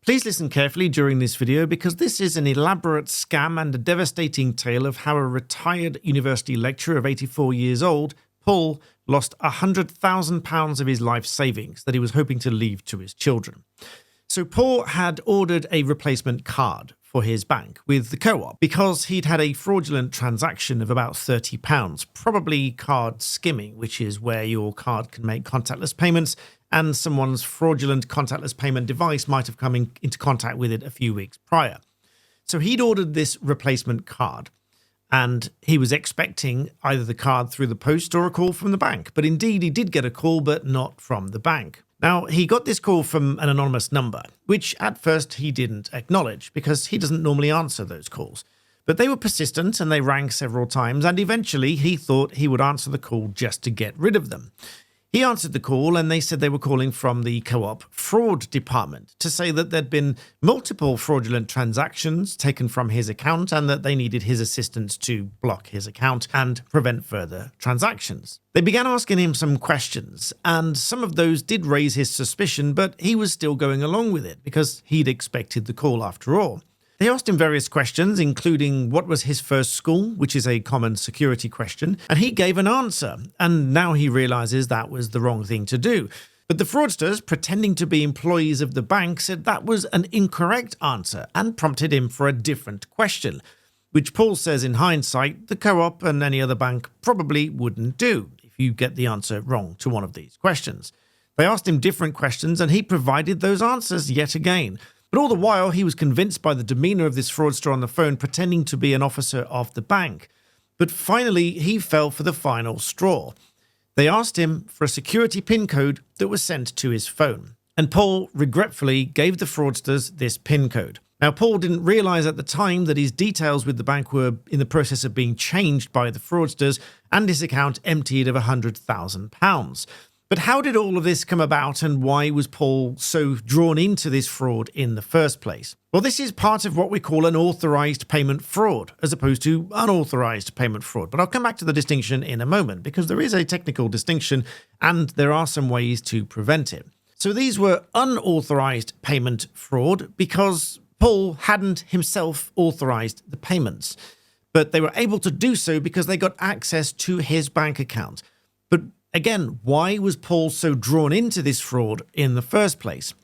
Please listen carefully during this video because this is an elaborate scam and a devastating tale of how a retired university lecturer of 84 years old, Paul, lost £100,000 of his life savings that he was hoping to leave to his children. So Paul had ordered a replacement card for his bank with the co-op because he'd had a fraudulent transaction of about £30, probably card skimming, which is where your card can make contactless payments and someone's fraudulent contactless payment device might have come into contact with it a few weeks prior. So he'd ordered this replacement card and he was expecting either the card through the post or a call from the bank. But indeed, he did get a call, but not from the bank. Now, he got this call from an anonymous number, which at first he didn't acknowledge because he doesn't normally answer those calls. But they were persistent and they rang several times, and eventually he thought he would answer the call just to get rid of them. He answered the call and they said they were calling from the co-op fraud department to say that there'd been multiple fraudulent transactions taken from his account and that they needed his assistance to block his account and prevent further transactions. They began asking him some questions and some of those did raise his suspicion, but he was still going along with it because he'd expected the call after all. They asked him various questions, including what was his first school, which is a common security question, and he gave an answer, and now he realizes that was the wrong thing to do. But the fraudsters, pretending to be employees of the bank, said that was an incorrect answer and prompted him for a different question, which Paul says in hindsight the co-op and any other bank probably wouldn't do if you get the answer wrong to one of these questions. They asked him different questions and he provided those answers yet again. But all the while, he was convinced by the demeanor of this fraudster on the phone, pretending to be an officer of the bank. But finally, he fell for the final straw. They asked him for a security PIN code that was sent to his phone. And Paul regretfully gave the fraudsters this PIN code. Now, Paul didn't realize at the time that his details with the bank were in the process of being changed by the fraudsters and his account emptied of £100,000. But how did all of this come about and why was Paul so drawn into this fraud in the first place? Well, this is part of what we call an authorized payment fraud as opposed to unauthorized payment fraud. But I'll come back to the distinction in a moment because there is a technical distinction and there are some ways to prevent it. So these were unauthorized payment fraud because Paul hadn't himself authorized the payments, but they were able to do so because they got access to his bank account. But again, why was Paul so drawn into this fraud in the first place?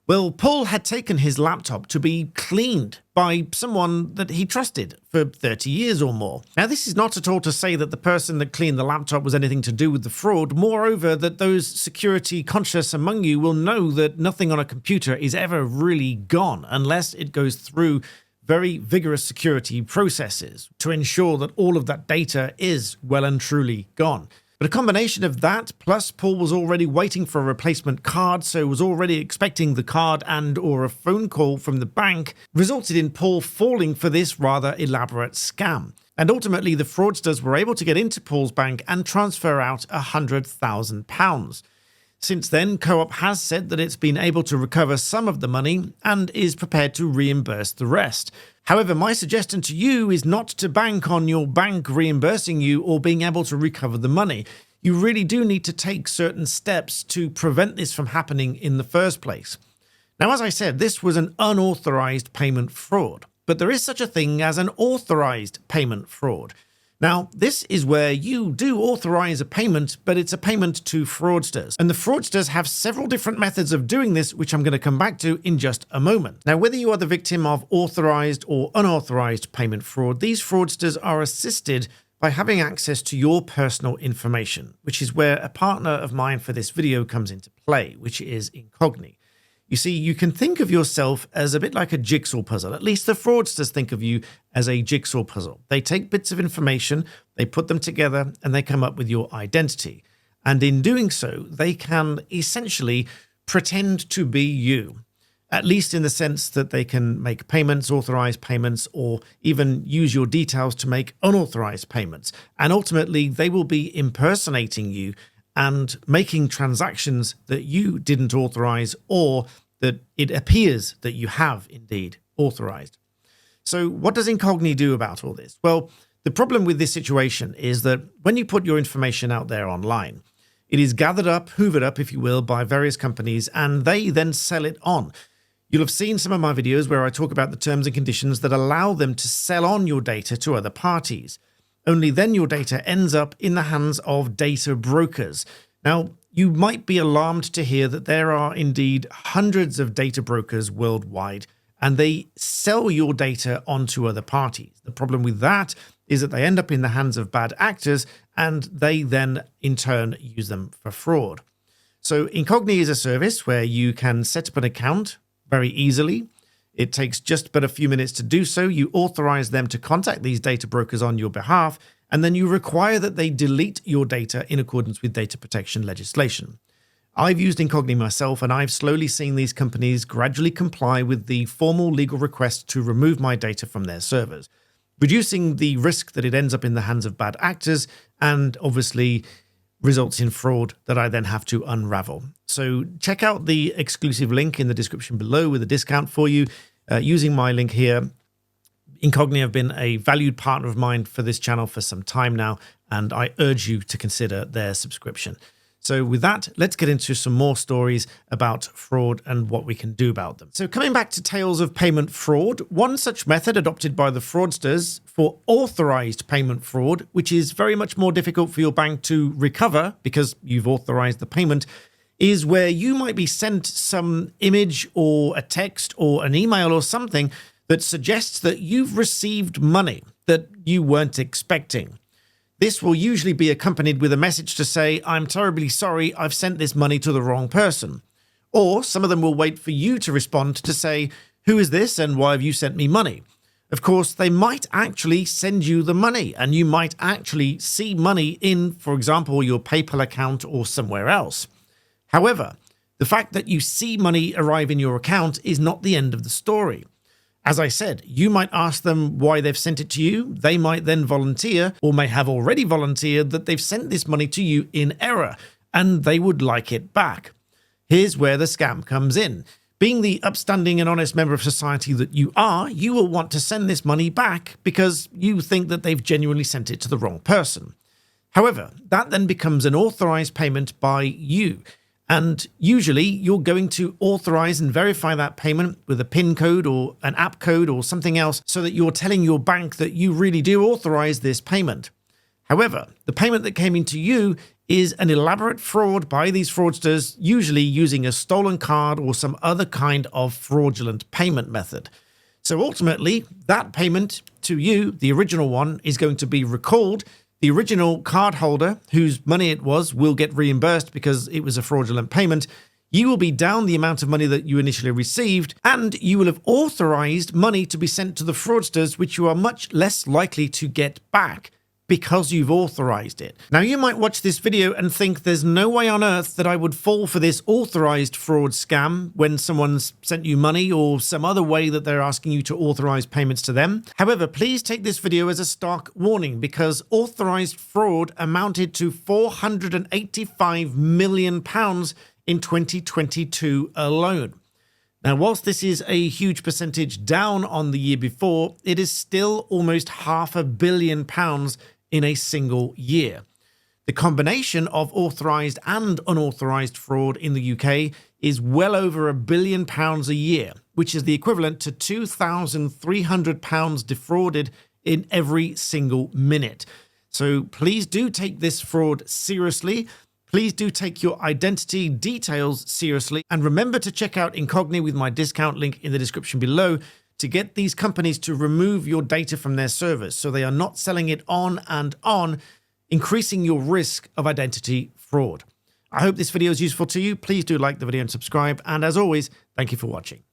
Well, Paul had taken his laptop to be cleaned by someone that he trusted for 30 years or more. Now, this is not at all to say that the person that cleaned the laptop was anything to do with the fraud. Moreover, that those security conscious among you will know that nothing on a computer is ever really gone unless it goes through very vigorous security processes to ensure that all of that data is well and truly gone. But a combination of that, plus Paul was already waiting for a replacement card, so was already expecting the card and or a phone call from the bank, resulted in Paul falling for this rather elaborate scam. And ultimately, the fraudsters were able to get into Paul's bank and transfer out £100,000. Since then, Co-op has said that it's been able to recover some of the money and is prepared to reimburse the rest. However, my suggestion to you is not to bank on your bank reimbursing you or being able to recover the money. You really do need to take certain steps to prevent this from happening in the first place. Now, as I said, this was an unauthorized payment fraud, but there is such a thing as an authorized payment fraud. Now, this is where you do authorize a payment, but it's a payment to fraudsters. And the fraudsters have several different methods of doing this, which I'm going to come back to in just a moment. Now, whether you are the victim of authorized or unauthorized payment fraud, these fraudsters are assisted by having access to your personal information, which is where a partner of mine for this video comes into play, which is Incogni. You see, you can think of yourself as a bit like a jigsaw puzzle. At least the fraudsters think of you as a jigsaw puzzle. They take bits of information, they put them together, and they come up with your identity. And in doing so, they can essentially pretend to be you, at least in the sense that they can make payments, authorized payments, or even use your details to make unauthorized payments. And ultimately, they will be impersonating you and making transactions that you didn't authorize or that it appears that you have indeed authorized. So what does Incogni do about all this? Well, the problem with this situation is that when you put your information out there online, it is gathered up, hoovered up, if you will, by various companies, and they then sell it on. You'll have seen some of my videos where I talk about the terms and conditions that allow them to sell on your data to other parties. Only then your data ends up in the hands of data brokers. Now, you might be alarmed to hear that there are indeed hundreds of data brokers worldwide, and they sell your data onto other parties. The problem with that is that they end up in the hands of bad actors, and they then in turn use them for fraud. So Incogni is a service where you can set up an account very easily. It takes just but a few minutes to do so. You authorize them to contact these data brokers on your behalf, and then you require that they delete your data in accordance with data protection legislation. I've used Incogni myself, and I've slowly seen these companies gradually comply with the formal legal request to remove my data from their servers, reducing the risk that it ends up in the hands of bad actors and obviously results in fraud that I then have to unravel. So check out the exclusive link in the description below with a discount for you. Using my link here, Incogni have been a valued partner of mine for this channel for some time now, and I urge you to consider their subscription. So with that, let's get into some more stories about fraud and what we can do about them. So coming back to tales of payment fraud, one such method adopted by the fraudsters for authorized payment fraud, which is very much more difficult for your bank to recover because you've authorized the payment, is where you might be sent some image or a text or an email or something that suggests that you've received money that you weren't expecting. This will usually be accompanied with a message to say, "I'm terribly sorry, I've sent this money to the wrong person." Or some of them will wait for you to respond to say, "Who is this and why have you sent me money?" Of course, they might actually send you the money, and you might actually see money in, for example, your PayPal account or somewhere else. However, the fact that you see money arrive in your account is not the end of the story. As I said, you might ask them why they've sent it to you. They might then volunteer, or may have already volunteered, that they've sent this money to you in error, and they would like it back. Here's where the scam comes in. Being the upstanding and honest member of society that you are, you will want to send this money back because you think that they've genuinely sent it to the wrong person. However, that then becomes an authorized payment by you. And usually you're going to authorize and verify that payment with a PIN code or an app code or something else so that you're telling your bank that you really do authorize this payment. However, the payment that came into you is an elaborate fraud by these fraudsters, usually using a stolen card or some other kind of fraudulent payment method. So ultimately, that payment to you, the original one, is going to be recalled. The original cardholder, whose money it was, will get reimbursed because it was a fraudulent payment. You will be down the amount of money that you initially received, and you will have authorized money to be sent to the fraudsters, which you are much less likely to get back because you've authorized it. Now, you might watch this video and think there's no way on earth that I would fall for this authorized fraud scam when someone's sent you money or some other way that they're asking you to authorize payments to them. However, please take this video as a stark warning because authorized fraud amounted to £485 million in 2022 alone. Now, whilst this is a huge percentage down on the year before, it is still almost £500 million in a single year. The combination of authorized and unauthorized fraud in the UK is well over £1 billion a year, which is the equivalent to £2,300 defrauded in every single minute. So please do take this fraud seriously. Please do take your identity details seriously. And remember to check out Incogni with my discount link in the description below to get these companies to remove your data from their servers so they are not selling it on and on, increasing your risk of identity fraud. I hope this video is useful to you. Please do like the video and subscribe. And as always, thank you for watching.